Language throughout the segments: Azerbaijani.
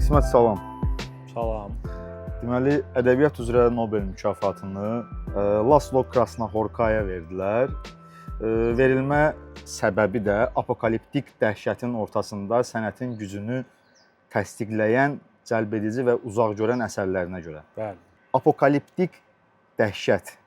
İsmət, salam. Salam. Deməli, ədəbiyyat üzrə Nobel mükafatını Laslo Krasnohorkaya verdilər. Verilmə səbəbi də apokaliptik dəhşətin ortasında sənətin gücünü təsdiqləyən cəlbedici və uzaqgörən əsərlərinə görə. Bəli. Apokaliptik dəhşət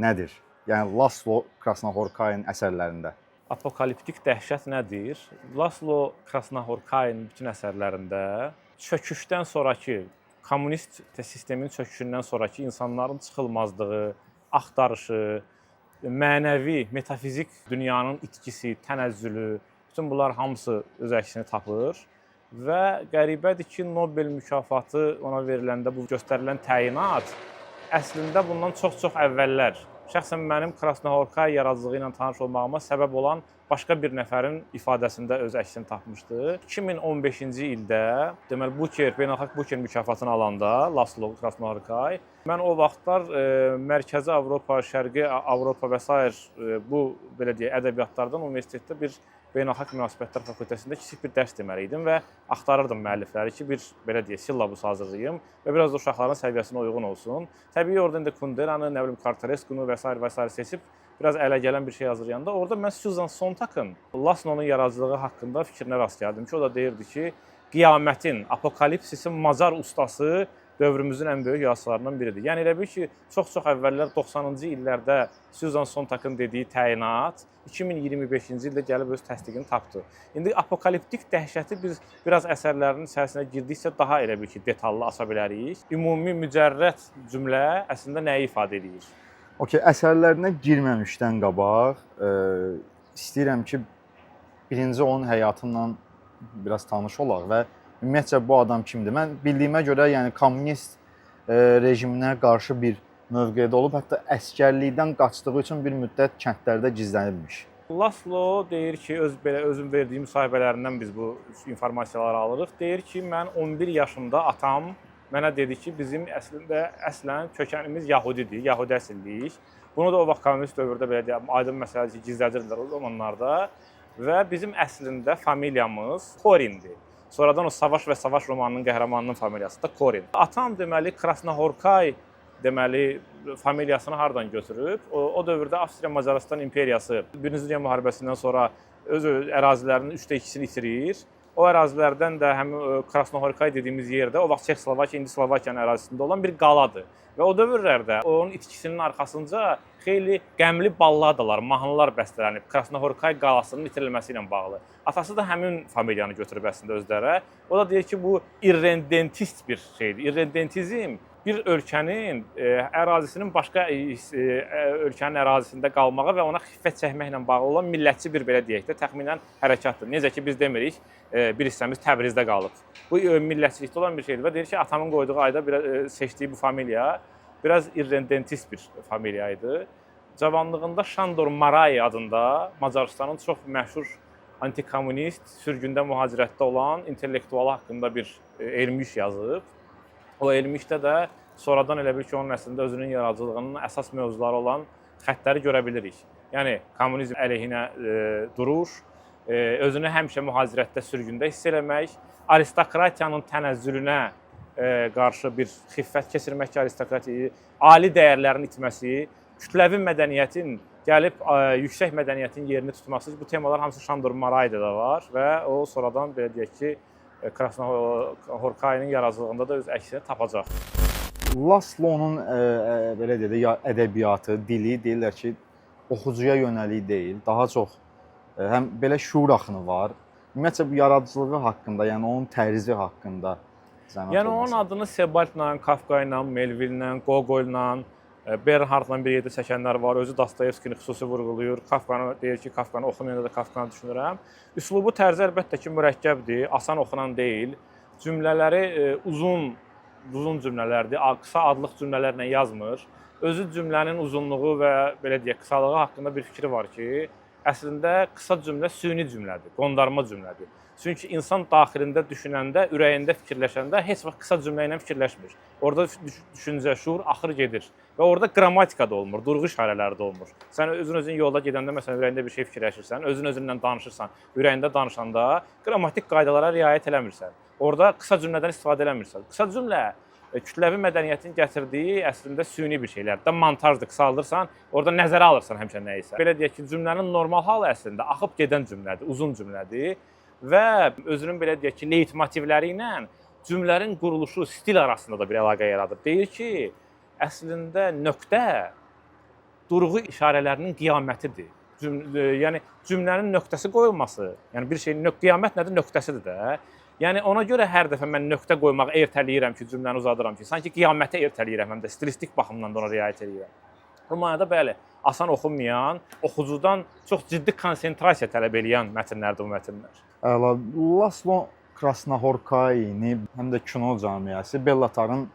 nədir? Yəni Laslo Krasnohorkayın əsərlərində. Apokaliptik dəhşət nədir? Laslo Krasnohorkayın bütün əsərlərində çöküşdən sonrakı, kommunist sistemin çöküşündən sonrakı insanların çıxılmazlığı, axtarışı, mənəvi, metafizik dünyanın itkisi, tənəzzülü, bütün bunlar hamısı öz əksini tapır. Və qəribədir ki, Nobel mükafatı ona veriləndə bu göstərilən təyinat əslində bundan çox-çox əvvəllər, şəxsən mənim Krasnohorkay yaradıcılığı ilə tanış olmağıma səbəb olan başqa bir nəfərin ifadəsində öz əksini tapmışdı. 2015-ci ildə, deməli Beynəlxalq Buker mükafatını alanda Laslo Krasnohorkay, mən o vaxtlar Mərkəzi Avropa, Şərqi Avropa və sair bu belə deyək ədəbiyyatlardan universitetdə bir Beynəlxalq Münasibətlər Fakültəsində kiçik bir dərs deməli idim və axtarırdım müəllifləri ki, bir belə deyək sillabus hazırlayım və biraz da uşaqların səviyyəsinə uyğun olsun. Təbii oradan da Kunderanı, nə bilim Kartarescunu və sair seçib biraz ələ gələn bir şey hazırlayanda orada mən Susan Sontag'ın Laslo'nun yaradıcılığı haqqında fikrinə rast gəldim ki, o da deyirdi ki, qiyamətin, apokalipsisin macar ustası dövrümüzün ən böyük yaradıcılarından biridir. Yəni elə bil ki, çox-çox əvvəllər 90-cı illərdə Susan Sontag'ın dediyi təyinat 2025-ci ildə gəlib öz təsdiqini tapdı. İndi apokaliptik dəhşəti biz biraz əsərlərinin içərisinə girdikcə daha elə bil ki, detallı aça bilərik. Ümumi mücərrəd cümlə əslində nəyi ifadə edir? Okay, əsərlərinə girməmişdən qabaq istəyirəm ki, birinci onun həyatından biraz tanış olaq və ümumiyyətcə bu adam kimdir? Mən bildiyimə görə, yəni kommunist rejiminə qarşı bir mövqedə olub, hətta əskərlikdən qaçdığı üçün bir müddət kəndlərdə gizlənilmiş. Laslo deyir ki, özüm verdiyim müsahibələrindən biz bu informasiyaları alırıq. Deyir ki, mən 11 yaşımda atam mənə dedi ki, bizim əslən kökənimiz Yahudidir, Yahudi əsillik. Bunu da o vaxt kommunist dövrdə belə deyək, aydın məsələ ki, gizlədirdilər o zamanlarda və bizim əslində familiyamız Korindir. Sonradan o Savaş və Savaş romanının qəhrəmanının familiyası da Korin. Atam deməli Krasnohorkay deməli familiyasını hardan götürüb? O dövrdə Avstriya-Macarıstan imperiyası Birinci Dünya müharibəsindən sonra öz ərazilərinin 2/3-ni itirir. O ərazilərdən də həmin Krasnohorkay dediyimiz yerdə o vaxt Çexoslovakiya, indi Slovakiyanın ərazisində olan bir qaladır. Və o dövrlərdə onun itkisinin arxasınca xeyli qəmli balladalar, mahnılar bəstələnib Krasnohorkay qalasının itirilməsi ilə bağlı. Atası da həmin familiyanı götürüb əslində özlərə. O da deyir ki, bu irredentist bir şeydir. İrredentizm bir ölkənin ərazisinin başqa ölkənin ərazisində qalmağa və ona xiffət çəkməklə bağlı olan millətçi bir belə deyək də təxminən hərəkatdır. Necə ki biz demirik, bir hissəmiz Təbrizdə qalıb. Bu millətçilikdə olan bir şeydir və deyir ki, atamın qoyduğu ayda seçdiyi bu familiya biraz irredentist bir familiya idi. Cavanlığında Şandor Maray adında Macarıstanın çox məşhur antikommunist, sürgündə mühacirətdə olan intellektualı haqqında bir elmi iş yazıb. O elmi işdə də sonradan elə bil ki, onun əslində özünün yaradıcılığının əsas mövzuları olan xəttləri görə bilirik. Yəni, kommunizm əleyhinə durur, özünü həmişə mühacirətdə, sürgündə hiss eləmək, aristokratiyanın tənəzzülünə qarşı bir xiffət keçirmək ki, aristokratiyayı, ali dəyərlərin itməsi, kütləvi mədəniyyətin gəlib yüksək mədəniyyətin yerini tutması, bu temalar hamısı Şandor Marayda da var və o sonradan belə deyək ki, Krasnohorkayın yaradıcılığında da öz əksini tapacaq. Laslo'nun belə deyək, ədəbiyyatı, dili deyirlər ki, oxucuya yönəlik deyil, daha çox həm belə şuur axını var. Ümumiyyətcə bu yaradıcılığı haqqında, yəni onun tərzi haqqında zəhmət olmasın. Yəni onun adını Sebaltla, Kafkayla, Melville'lə, Gogol'la, Bernhardtla bir yerdə çəkənlər var. Özü Dostoyevskini xüsusi vurğulayır. Kafkanı deyir ki, Kafkanı oxumayanda da Kafkanı düşünürəm. Üslubu tərzi əlbəttə ki, mürəkkəbdir, asan oxunan deyil. Cümlələri uzun cümlələrdir, qısa adlıq cümlələrlə yazmır. Özü cümlənin uzunluğu və belə deyək, qısalığı haqqında bir fikri var ki, əslində qısa cümlə süni cümlədir, qondarma cümlədir. Çünki insan daxilində düşünəndə, ürəyində fikirləşəndə heç vaxt qısa cümlə ilə fikirləşmir. Orada düşüncə, şuur axır gedir və orada qrammatika da olmur, durğu işarələri də olmur. Sən özün yolda gedəndə məsələn ürəyində bir şey fikirləşirsən, özünlə danışırsan, ürəyində danışanda qrammatik qaydalara riayət eləmirsən. orada qısa cümlədən istifadə eləmirsən. Qısa cümlə kütləvi mədəniyyətin gətirdiyi əslində süni bir şeylərdir. Da montajdır, qısaldırsan, orada nəzərə alırsan həmişə nə isə. Belə deyək ki, cümlənin normal halı əslində axıb gedən cümlədir, uzun cümlədir və özünün belə deyək ki, leytmotivləri ilə cümlənin quruluşu, stil arasında da bir əlaqə yaradır. Deyir ki, əslində nöqtə durğu işarələrinin qiyamətidir. Yəni cümlənin nöqtəsi qoyulması, yəni bir şeyin qiyamət nədir? Nöqtəsidir də. Yəni ona görə hər dəfə mən nöqtə qoymağı ertələyirəm ki, cümləni uzadıram ki, sanki qiyamətə ertələyirəm, həm də stilistik baxımdan da ona riayət edirəm. Romaniyada bəli, asan oxunmayan, oxucudan çox ciddi konsentrasiya tələb edən mətnlərdir bu mətnlər. Əla, Laslo Krasnohorkaini həm də kino cəmiyyəsi Bellatarın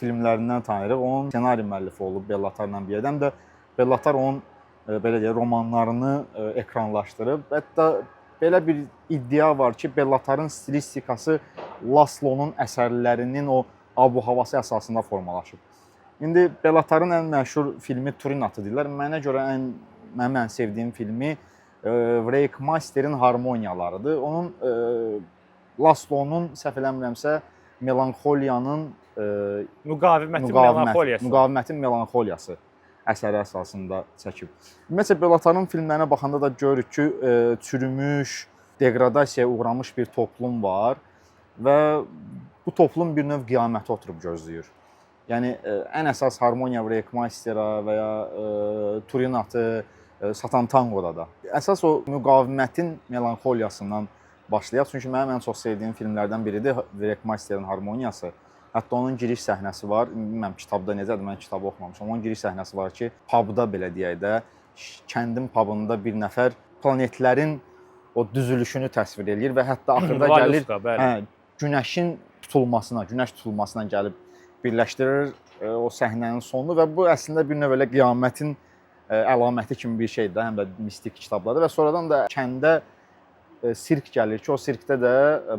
filmlərindən tanıyırıq. Onun ssenari müəllifi olub Bellatarla bir yerdə. Həm də Bellatar onun belə deyək, romanlarını ekranlaşdırıb. Hətta belə bir iddia var ki, Bellatarın stilistikası Laslonun əsərlərinin o abu-havası əsasında formalaşıb. İndi Bellatarın ən məşhur filmi Turin atı deyirlər. Mənə görə mənim ən sevdiyim filmi Wreckmeister'in harmoniyalarıdır. Onun Laslonun səhv eləmirəmsə melanxoliyanın müqavimətin melanxoliyası əsəri əsasında çəkib. Ümumiyyətlə Bellatarın filmlərinə baxanda da görürük ki, çürümüş, deqradasiyaya uğramış bir toplum var və bu toplum bir növ qiyamətə oturub gözləyir. Yəni ən əsas harmoniya Wreckmeistera və ya Turin atı, Satan Tangoda da. Əsas o müqavimətin melanxoliyasından başlayaq. Çünki mənim ən çox sevdiyim filmlərdən biridir Wreckmeisterin harmoniyası. Hətta onun giriş səhnəsi var. Bilmirəm kitabda necədir, mən kitabı oxumamışam. Onun giriş səhnəsi var ki, pubda belə deyək də, kəndin pubunda bir nəfər planetlərin o düzülüşünü təsvir eləyir və hətta axırda gəlir günəş tutulmasına gəlib birləşdirir o səhnənin sonunu və bu əslində bir növ elə qiyamətin əlaməti kimi bir şeydir, həm də mistik kitablarda və sonradan da kəndə sirk gəlir ki, o sirkdə də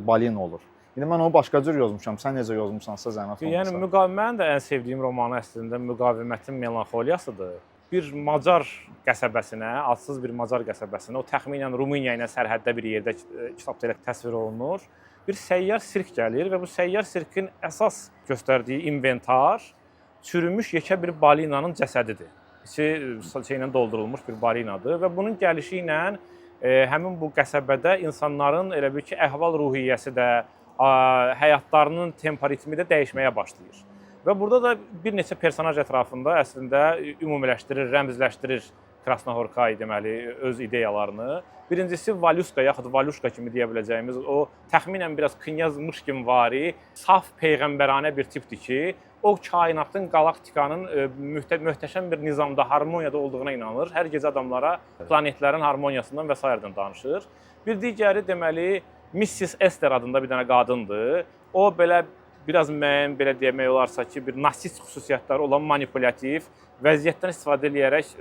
balina olur. İndi mən onu başqa cür yazmışam. Sən necə yazmısansa zəhmət olmasa. Yəni mənim də ən sevdiyim romanı əslində müqavimətin melanxoliyasıdır. Bir Macar qəsəbəsinə, adsız bir Macar qəsəbəsinə, o təxminən Rumıniya ilə sərhəddə bir yerdə kitabda elə təsvir olunur. Bir səyyar sirk gəlir və bu səyyar sirkin əsas göstərdiyi inventar çürümüş yekə bir balinanın cəsədidir. İçi ilə doldurulmuş bir balinadır və bunun gəlişi ilə həmin bu qəsəbədə insanların elə bil ki, əhval-ruhiyyəsi də, həyatlarının temporitmi də dəyişməyə başlayır. Və burada da bir neçə personaj ətrafında əslində ümumiləşdirir, rəmzləşdirir Krasnohorkai deməli öz ideyalarını. Birincisi Valyushka yaxud Valyushka kimi deyə biləcəyimiz o təxminən biraz Knyaz Mışkinvari, saf peyğəmbəranə bir tipdir ki, o kainatın, qalaktikanın möhtəşəm bir nizamda, harmoniyada olduğuna inanır. Hər gecə adamlara planetlərin harmoniyasından və s. danışır. Bir digəri deməli Mrs. Esther adında bir dənə qadındır. O belə biraz müəyyən belə demək olarsa ki, bir narsist xüsusiyyətləri olan manipulyativ, vəziyyətdən istifadə edərək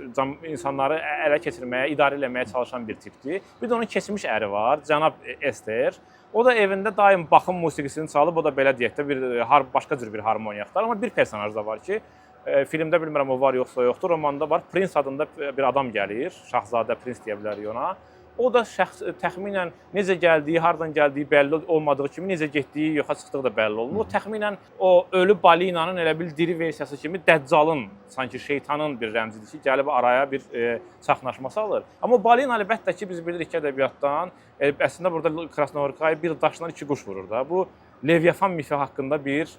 insanları ələ keçirməyə, idarə etməyə çalışan bir tipdir. Bir də onun keçmiş əri var, cənab Esther. O da evində daim baxım musiqisini çalıb, o da belə deyək də başqa cür bir harmoniya axtarır. Amma bir personaj da var ki, filmdə bilmirəm o var yoxsa yoxdur, romanda var. Prins adında bir adam gəlir, Şahzadə Prins deyə bilərik ona. O da təxminən necə gəldiyi, hardan gəldiyi bəlli olmadığı kimi, necə getdiyi, yoxa çıxdığı da bəlli olmur. O təxminən o ölü balinanın elə bil diri versiyası kimi Dəccalın, sanki şeytanın bir rəmzidir ki, gəlib araya bir çaxnaşma salır. Amma balina əlbəttə ki, biz bilirik ki, ədəbiyyatdan, əslində burada Krasnohorkai bir daşla iki quş vurur da. Bu Levyafan mifi haqqında bir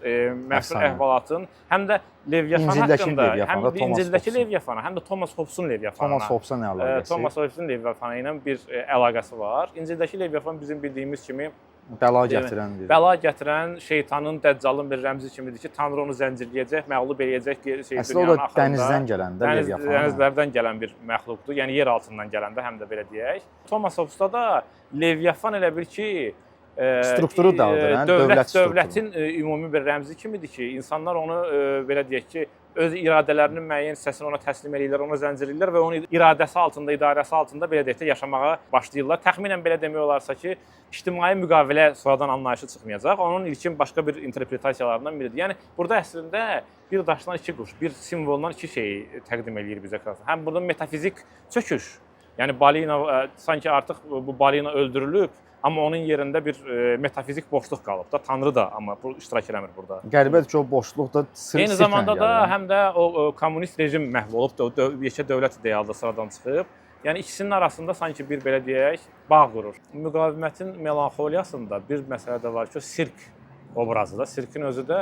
məşhur əhvalatın, həm də Levyafan haqqında, həm İncildəki Levyafana, həm də Thomas Hobbes'un Levyafana. Thomas Hobbes'un əlaqəsi? Thomas Hobbes'un Levyafana ilə bir əlaqəsi var. İncildəki Levyafan bizim bildiyimiz kimi bəla gətirəndir. Bəla gətirən şeytanın, Dəccalın bir rəmzi kimidir ki, Tanrı onu zəncirləyəcək, məğlub eləyəcək dünyanın axırında. Əslində o da dənizdən gələn də Levyafan. Dənizlərdən gələn bir məxluqdur, yəni yer altından gələn də həm də belə deyək. Thomas Hobbes'da da Levyafan elə bil ki, strukturu dağıdır, dövlətin ümumi bir rəmzi kimidir ki, insanlar onu belə deyək ki, öz iradələrinin müəyyən hissəsini ona təslim edirlər, ona zəncirləyirlər və onun iradəsi altında, idarəsi altında belə deyək də yaşamağa başlayırlar. Təxminən belə demək olarsa ki, ictimai müqavilə sonradan anlayışı çıxmayacaq. Onun ilkin başqa bir interpretasiyalarından biridir. Yəni burada əslində bir daşdan iki quş, bir simvoldan iki şeyi təqdim eləyir bizə. Həm burada metafizik çöküş, Yəni balina sanki artıq bu balina öldürülüb, amma onun yerində bir metafizik boşluq qalıb da. Tanrı da amma bu iştirak eləmir burada. Qəribədir ki, o boşluqda Eyni zamanda da həm də o kommunist rejim məhv olub da, yekə dövlət idealı da sıradan çıxıb. Yəni ikisinin arasında sanki bir belə deyək, bağ qurur. Müqavimətin melanxoliyasında bir məsələ də var ki, o sirk obrazı da, sirkin özü də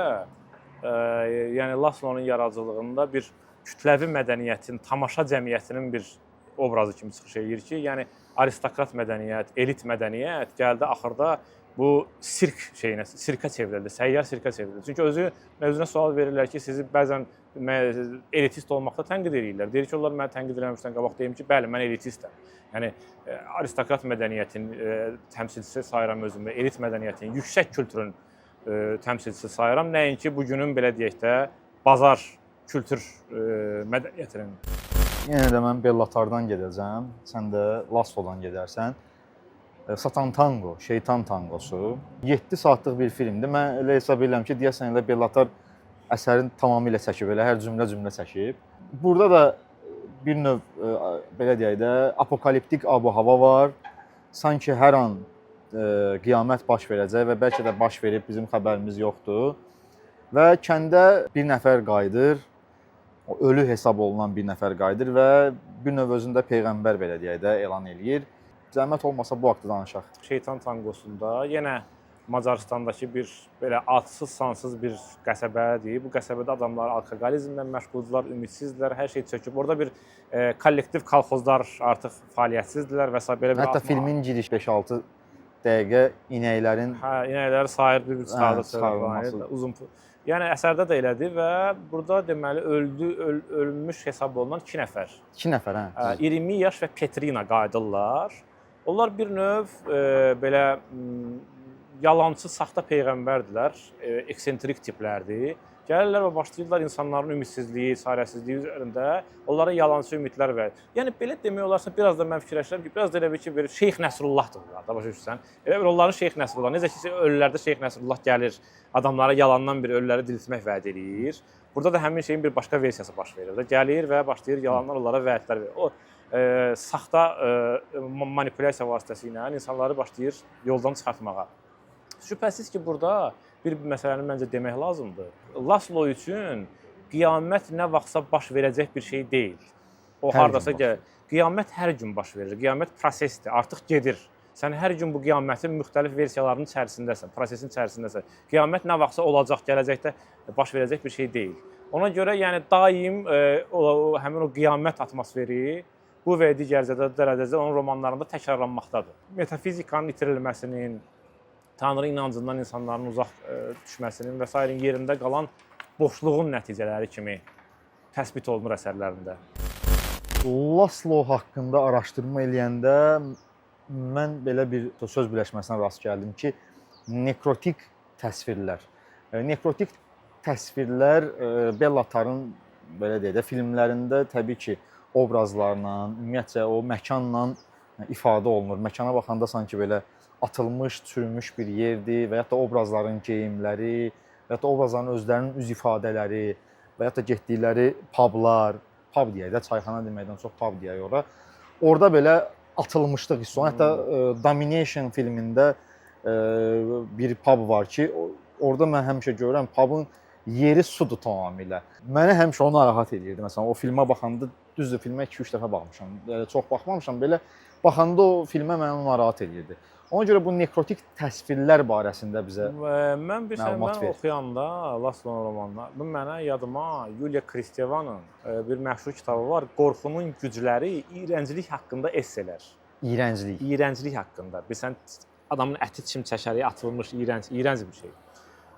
yəni Laslonun yaradıcılığında bir kütləvi mədəniyyətin, tamaşa cəmiyyətinin bir obrazı kimi çıxış edir ki, yəni aristokrat mədəniyyət, elit mədəniyyət gəldi axırda bu sirkə çevrildi, səyyar sirkə çevrildi. Çünki özünə sual verirlər ki, sizi bəzən elitist olmaqda tənqid edirlər. Deyir ki, onlar məni tənqid eləmişdən qabaq deyim ki, bəli, mən elitistəm. Yəni aristokrat mədəniyyətin təmsilçisi sayıram özümü, elit mədəniyyətin, yüksək kültürün təmsilçisi sayıram. Nəinki bugünün belə deyək də bazar kültür mədəniyyətinin. Yenə də mən Bellatardan gedəcəm, sən də Laslodan gedərsən. Satan Tango, Şeytan Tangosu 7 saatlıq bir filmdir. Mən elə hesab edirəm ki, deyəsən elə Bellatar əsərin tamamilə çəkib, elə hər cümlə çəkib. Burada da bir növ belə deyək də apokaliptik ab-hava var. Sanki hər an qiyamət baş verəcək və bəlkə də baş verib, bizim xəbərimiz yoxdur. Və kəndə bir nəfər qayıdır, ölü hesab olunan bir nəfər qayıdır və bir növ özündə peyğəmbər belə deyək də elan eləyir. Zəhmət olmasa bu haqda danışaq. Şeytan Tangosunda yenə Macaristandakı bir belə adsız sansız bir qəsəbədir. Bu qəsəbədə adamlar alkoqolizmlə məşğuldurlar, ümidsizdirlər, hər şey çöküb. Orada bir kollektiv kolxozlar artıq fəaliyyətsizdirlər və s. belə bir Hətta filmin giriş 5-6 dəqiqə inəklərin inəkləri sayır bir sadə uzun. Yəni əsərdə də elədir və burada deməli ölmüş hesab olunan 2 nəfər. 2 nəfər, hə. 20 yaş və Petrina qayıdırlar. Onlar bir növ belə yalancı, saxta peyğəmbərdilər, eksentrik tiplərdir. Gəlirlər və başlayırlar insanların ümidsizliyi, çarəsizliyi üzərində onlara yalançı ümidlər verir. Yəni belə demək olarsa biraz da mən fikirləşirəm ki, biraz da elə bir ki, bir Şeyx Nəsrullahdır bunlar, da başa düşürsən. Elə bir onların Şeyx Nəsrullah. Necə ki, ölülərdə Şeyx Nəsrullah gəlir, adamlara yalandan bir ölüləri diriltmək vəd edir. Burada da həmin şeyin bir başqa versiyası baş verir. Gəlir və başlayır yalandan onlara vədlər verir. O saxta manipulyasiya vasitəsilə insanları başlayır yoldan çıxartmağa. Şübhəsiz ki, burada bir məsələni məncə demək lazımdır. Laslo üçün qiyamət nə vaxtsa baş verəcək bir şey deyil. O hardasa qiyamət hər gün baş verir. Qiyamət prosesdir, artıq gedir. Sən hər gün bu qiyamətin müxtəlif versiyalarının içərisindəsən, prosesin içərisindəsən. Qiyamət nə vaxtsa olacaq, gələcəkdə baş verəcək bir şey deyil. Ona görə yəni daim həmin o qiyamət atmosferi bu və digər dərəcədə onun romanlarında təkrarlanmaqdadır. Metafizikanın itirilməsinin, Tanrı inancından insanların uzaq düşməsinin və s. yerində qalan boşluğun nəticələri kimi təsbit olunur əsərlərində. Laslo haqqında araşdırma eləyəndə mən belə bir söz birləşməsinə rast gəldim ki, nekrotik təsvirlər. Nekrotik təsvirlər Bellatarın belə deyək də filmlərində təbii ki, obrazlarla, ümumiyyətcə o məkanla ifadə olunur. Məkana baxanda sanki belə atılmış, çürümüş bir yerdir və ya da obrazların geyimləri, və ya da obrazların özlərinin üz ifadələri və ya da getdikləri publar, pub deyək də, çayxana deməkdən çox pub deyək ora. Orada belə atılmışlıq hissi olunur. Hətta Domination filmində bir pub var ki, orada mən həmişə görürəm, pubun yeri sudur tamamilə. Mənə həmişə o narahat edirdi. Məsələn, o filmə baxanda, düzdür, filmə 2-3 dəfə baxmışam. Çox baxmamışam, belə baxanda o filmə mənə narahat edirdi. Ona görə bu nekrotik təsvirlər barəsində bizə mən bir mən oxuyanda Laslonun romanlarını, mənə yadıma Yuliya Kristevanın bir məşhur kitabı var. Qorxunun gücləri, iyrənclik haqqında esselər. İyrənclik. İyrənclik haqqında. Bilirsən, adamın əti çim çəkəri atılmış iyrənc bir şey.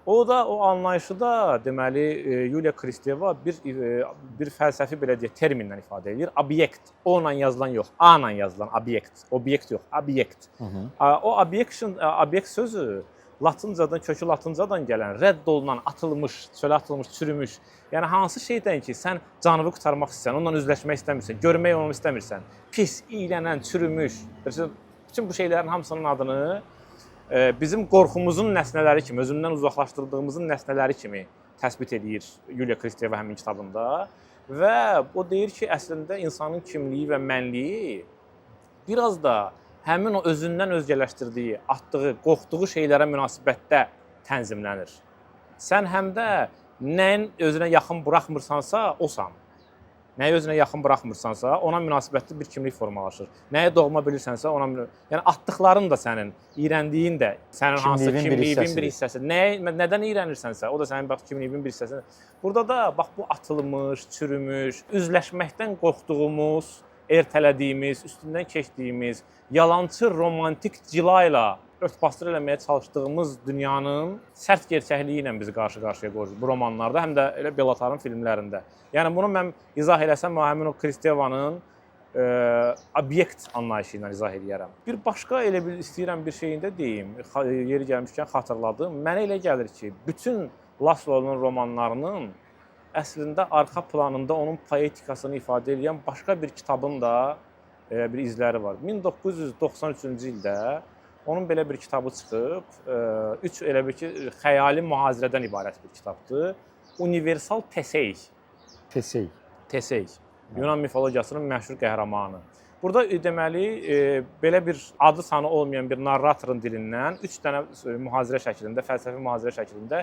O da o anlayışı da deməli Yuliya Kristeva bir fəlsəfi belə deyək terminlə ifadə edir. Obyekt, O ilə yazılan yox, A ilə yazılan obyekt. Obyekt yox, obyekt. O obyekt sözü Latıncadan, kökü Latıncadan gələn, rədd olunan, atılmış, çölə atılmış, çürümüş. Yəni hansı şeydən ki, sən canını qurtarmaq istəyirsən, onunla üzləşmək istəmirsən, görmək onu istəmirsən, pis, iylənən, çürümüş. Bütün bu şeylərin hamısının adını bizim qorxumuzun nəsnələri kimi, özündən uzaqlaşdırdığımızın nəsnələri kimi təsbit edir Yuliya Kristeva həmin kitabında və o deyir ki, əslində insanın kimliyi və mənliyi biraz da həmin o özündən özgələşdirdiyi, atdığı, qorxduğu şeylərə münasibətdə tənzimlənir. Sən həm də nəyin özünə yaxın buraxmırsansa, osan. Nəyi özünə yaxın buraxmırsansa, ona münasibətli bir kimlik formalaşır. Nəyə doğma bilirsənsə, yəni atdıqların da sənin, iyrəndiyin də sənin hansı kimliyin bir hissəsi. Nədən iyrənirsənsə, o da sənin bax kimliyin bir hissəsi. Burada da bax bu atılmış, çürümüş, üzləşməkdən qorxduğumuz, ertələdiyimiz, üstündən keçdiyimiz, yalançı romantik cilayla ört-basdır eləməyə çalışdığımız dünyanın sərt gerçəkliyi ilə bizi qarşı-qarşıya qoyur bu romanlarda, həm də elə Belatarın filmlərində. Yəni bunu mən izah eləsəm, həmin o Kristevanın obyekt anlayışı ilə izah edərəm. Bir başqa elə istəyirəm bir şeyində deyim, yeri gəlmişkən xatırladım. Mənə elə gəlir ki, bütün Laszlo'nun romanlarının əslində arxa planında onun poetikasını ifadə edən başqa bir kitabın da bir izləri var. 1993-cü ildə onun belə bir kitabı çıxıb, elə bir ki, xəyali mühazirədən ibarət bir kitabdır. Universal Tesey. Tesey. Yunan mifologiyasının məşhur qəhrəmanı. Burada deməli belə bir adı sanı olmayan bir narratorun dilindən 3 dənə mühazirə şəklində, fəlsəfi mühazirə şəklində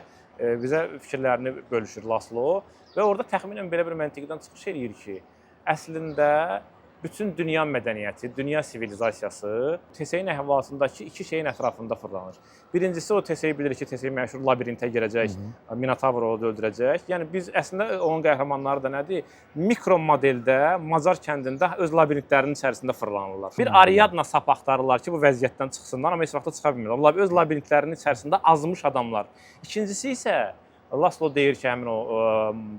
bizə fikirlərini bölüşür Laszlo və orada təxminən belə bir məntiqdən çıxış eləyir ki, əslində bütün dünya mədəniyyəti, dünya sivilizasiyası Teseyin əhvalındakı iki şeyin ətrafında fırlanır. Birincisi o Tesey bilir ki, Tesey məşhur labirintə girəcək, Minotavr onu öldürəcək. Yəni biz əslində onun qəhrəmanları da nədir? Mikro modeldə Macar kəndində öz labirintlərinin içərisində fırlanırlar. Bir Ariadna sap axtarırlar ki, bu vəziyyətdən çıxsınlar, amma heç vaxt çıxa bilmirlər. Onlar öz labirintlərinin içərisində azmış adamlar. İkincisi isə Laszlo deyir ki, həmin o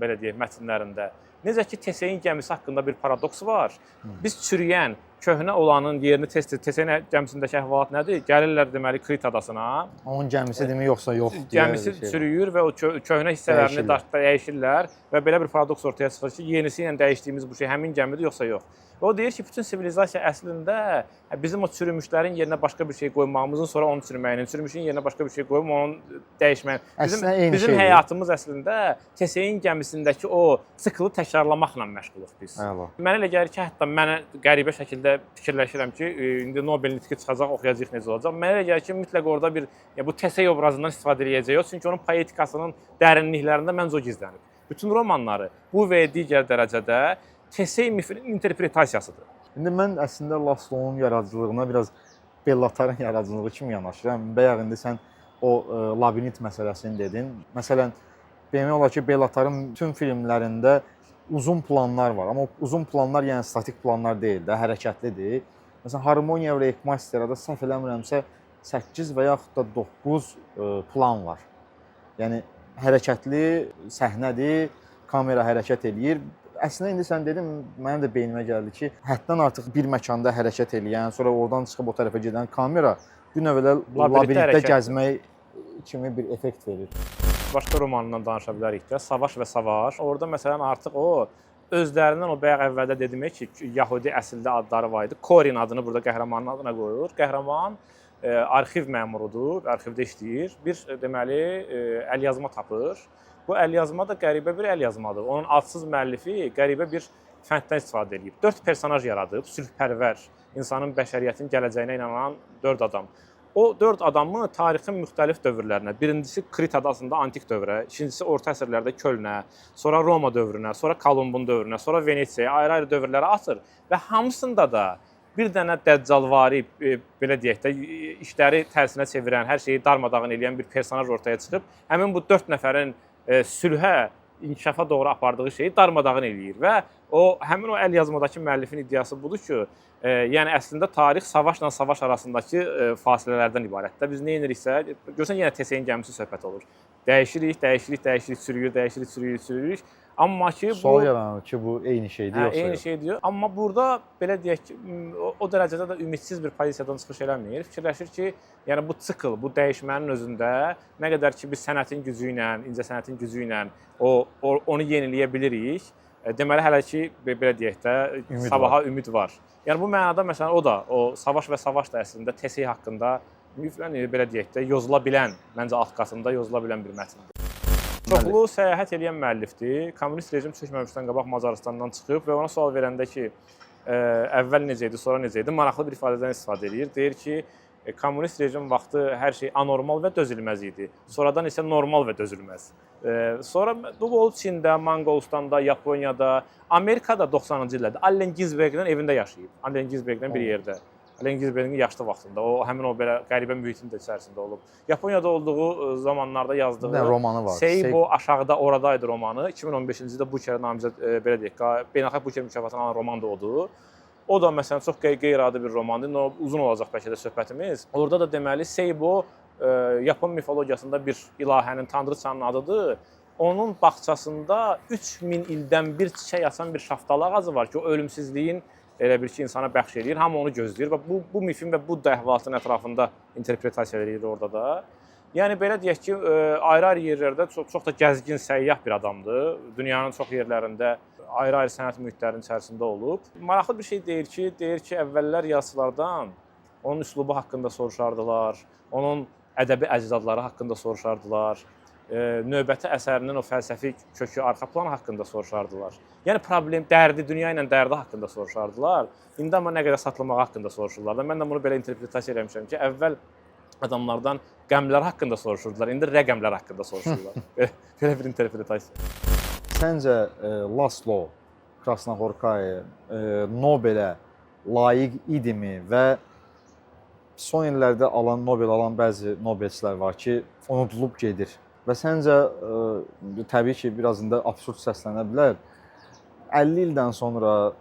belə deyək mətnlərində necə ki, Teseyin gəmisi haqqında bir paradoks var. Biz çürüyən, köhnə olanın yerini tez-tez Teseyin gəmisindəki əhvalat nədir? Gəlirlər deməli Krit adasına. Onun gəmisi demək yoxsa yox deyə. Gəmisi çürüyür və o köhnə hissələrini dəyişirlər və belə bir paradoks ortaya çıxır ki, yenisi ilə dəyişdiyimiz bu şey həmin gəmidir yoxsa yox. Və o deyir ki, bütün sivilizasiya əslində bizim o çürümüşlərin yerinə başqa bir şey qoymağımızın, sonra onun çürüməyinin, çürümüşün yerinə başqa bir şey qoyub onun dəyişməyinin. Bizim həyatımız əslində Teseyin gəmisindəki o siklı təkrarlamaqla məşğuluq biz. Mənə elə gəlir ki, hətta mənə qəribə şəkildə fikirləşirəm ki, indi Nobel nitqi çıxacaq, oxuyacaq necə olacaq. Mənə elə gəlir ki, mütləq orada bir bu Tesey obrazından istifadə edəcəyik. Çünki onun poetikasının dərinliklərində məncə o gizlənib. Bütün romanları bu və digər dərəcədə Tesey mifinin interpretasiyasıdır. İndi mən əslində Laszlo'nun yaradıcılığına biraz Belatarın yaradıcılığı kimi yanaşıram. Bayaq indi sən o labirint məsələsini dedin. Məsələn, demək olar ki, Belatarın bütün filmlərində uzun planlar var. Amma uzun planlar yəni statik planlar deyil də, hərəkətlidir. Məsələn, Harmoniya və Ekmasterada səhv eləmirəmsə 8 və yaxud da 9 plan var. Yəni hərəkətli səhnədir, kamera hərəkət eləyir. Əslində indi sən dedin, mənim də beynimə gəldi ki, həddən artıq bir məkanda hərəkət eləyən, sonra oradan çıxıb o tərəfə gedən kamera bir növ elə labirintdə gəzmək kimi bir effekt verir. Başqa romanından danışa bilərik də, Savaş və Savaş. Orada məsələn artıq o özlərindən o bayaq əvvəldə dediyim ki, Yahudi əsildə adları var idi. Korin adını burada qəhrəmanın adına qoyur. Qəhrəman arxiv məmurudur, arxivdə işləyir. Bir deməli əlyazma tapır. Bu əlyazma da qəribə bir əlyazmadır. Onun adsız müəllifi qəribə bir fənddən istifadə edib. 4 personaj yaradıb, sülhpərvər, insanın bəşəriyyətin gələcəyinə inanan 4 adam. O 4 adamı tarixin müxtəlif dövrlərinə, birincisi Krit adasında antik dövrə, ikincisi orta əsrlərdə Kölnə, sonra Roma dövrünə, sonra Kolumbun dövrünə, sonra Venesiyaya ayrı-ayrı dövrlərə atır və hamısında da bir dənə dəccalvari, belə deyək də, işləri tərsinə çevirən, hər şeyi darmadağın edən bir personaj ortaya çıxıb, həmin bu 4 nəfərin sülhə, inkişafa doğru apardığı şeyi darmadağın eləyir və həmin o əlyazmadakı müəllifin iddiası budur ki, yəni əslində tarix savaşla savaş arasındakı fasilələrdən ibarətdir. Biz nə ediriksə, görsən yenə Teseyin gəmisi söhbət olur. Dəyişirik, sürüyürük. Amma ki bu sual yaranır ki, bu eyni şeydir yoxsa eyni şeydir. Amma burada belə deyək ki, o dərəcədə də ümidsiz bir pozisiyadan çıxış eləmir. Fikirləşir ki, yəni bu sikl, bu dəyişmənin özündə nə qədər ki biz sənətin gücü ilə, incəsənətin gücü ilə onu yeniləyə bilirik. Deməli hələ ki belə deyək də sabaha ümid var. Yəni bu mənada məsələn o da Savaş və Savaş da əslində Tesey haqqında belə deyək də yozula bilən, məncə alt qatında yozula bilən bir mətndir. Çoxlu səyahət edən müəllifdir. Kommunist rejim çökməmişdən qabaq Macarıstandan çıxıb və ona sual verəndə ki, əvvəl necə idi, sonra necə idi, maraqlı bir ifadədən istifadə edir. Deyir ki, kommunist rejim vaxtı hər şey anormal və dözülməz idi. Sonradan isə normal və dözülməz. Sonra bu olub Çində, Manqolistanda, Yaponiyada, Amerikada 90-cı illərdə Allen Ginsberg'in evində yaşayıb. Allen Ginsberg'in bir yerdə. Allen Ginsberg'in yaşlı vaxtında, həmin o belə qəribə mühitin də içərisində olub. Yaponiyada olduğu zamanlarda yazdığı romanı var. Seibo aşağıda oradaydı romanı. 2015-ci ildə Buker namizəd belə deyək, beynəlxalq Buker mükafatını alan roman da odur. O da məsələn çox qeyri-adi bir romandır. Uzun olacaq bəlkə də söhbətimiz. Orada da deməli Seibo Yapon mifologiyasında bir ilahənin, tanrıçanın adıdır. Onun bağçasında 3000 ildən bir çiçək açan bir şaftalı ağacı var ki, o ölümsüzlüyün elə bir ki, insana bəxş edir. Hamı onu gözləyir və bu mifin və bu əhvalatın ətrafında interpretasiya edir orada da. Yəni belə deyək ki, ayrı-ayrı yerlərdə çox da gəzgin, səyyah bir adamdır. Dünyanın çox yerlərində ayrı-ayrı sənət mühitlərinin içərisində olub. Maraqlı bir şey deyir ki, əvvəllər yazıçılardan onun üslubu haqqında soruşardılar, onun ədəbi əcdadları haqqında soruşardılar, növbəti əsərinin o fəlsəfi kökü, arxa planı haqqında soruşardılar. Yəni problem, dərdi, dünya ilə dərdi haqqında soruşardılar. İndi amma nə qədər satılmağı haqqında soruşurlar. Mən də bunu belə interpretasiya eləmişəm ki, əvvəl adamlardan qəmlər haqqında soruşurdular, indi rəqəmlər haqqında soruşurlar. Belə bir interpretasiya. Səncə Laslo Krasnohorkai Nobelə layiq idimi və son illərdə Nobel alan bəzi Nobelçilər var ki, unudulub gedir. Və səncə təbii ki, biraz indi absurd səslənə bilər. 50 ildən sonra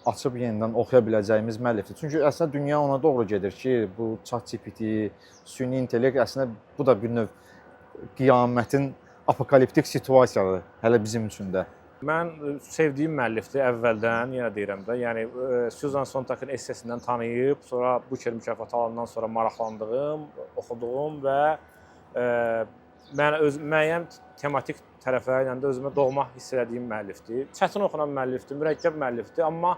açıb yenidən oxuya biləcəyimiz müəllifdir. Çünki əslində dünya ona doğru gedir ki, bu ChatGPT, süni intellekt əslində bu da bir növ qiyamətin apokaliptik situasiyadır hələ bizim üçün də. Mən sevdiyim müəllifdir əvvəldən, yenə deyirəm də. Yəni Susan Sontag'ın essesindən tanıyıb, sonra Buker mükafatı alandan sonra maraqlandığım, oxuduğum və mən müəyyən tematik tərəfə ilə də özümə doğma hiss elədiyim müəllifdir. Çətin oxunan müəllifdir, mürəkkəb müəllifdir, amma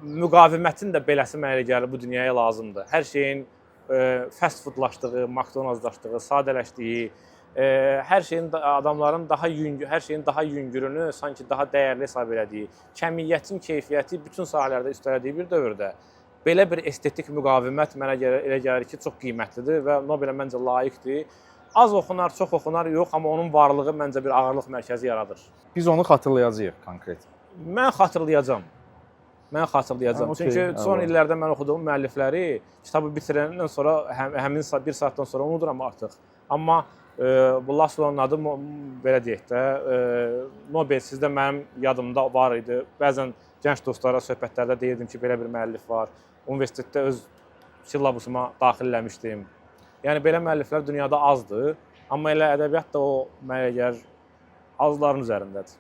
müqavimətin də beləsi mənə gəlir bu dünyaya lazımdır. Hər şeyin fast foodlaşdığı, McDonald'slaşdığı, sadələşdiyi, hər şeyin adamların hər şeyin daha yüngürünü sanki daha dəyərli hesab elədiyi, kəmiyyətin keyfiyyəti bütün sahələrdə üstələdiyi bir dövrdə belə bir estetik müqavimət mənə elə gəlir ki, çox qiymətlidir və Nobelə məncə layiqdir. Az oxunar, çox oxunar, yox, amma onun varlığı məncə bir ağırlıq mərkəzi yaradır. Biz onu xatırlayacağıq konkret. Mən xatırlayacağam. Çünki son illərdə mən oxuduğum müəllifləri kitabı bitirəndən sonra həmin bir saatdan sonra unuduram artıq. Amma bu Laslo'nun adı belə deyək də, Nobel sizdə mənim yadımda var idi. Bəzən gənc dostlara söhbətlərdə deyirdim ki, belə bir müəllif var. Universitetdə öz silabusuma daxil eləmişdim. Yəni belə müəlliflər dünyada azdır, amma elə ədəbiyyat da o mənə gəlir azların üzərindədir.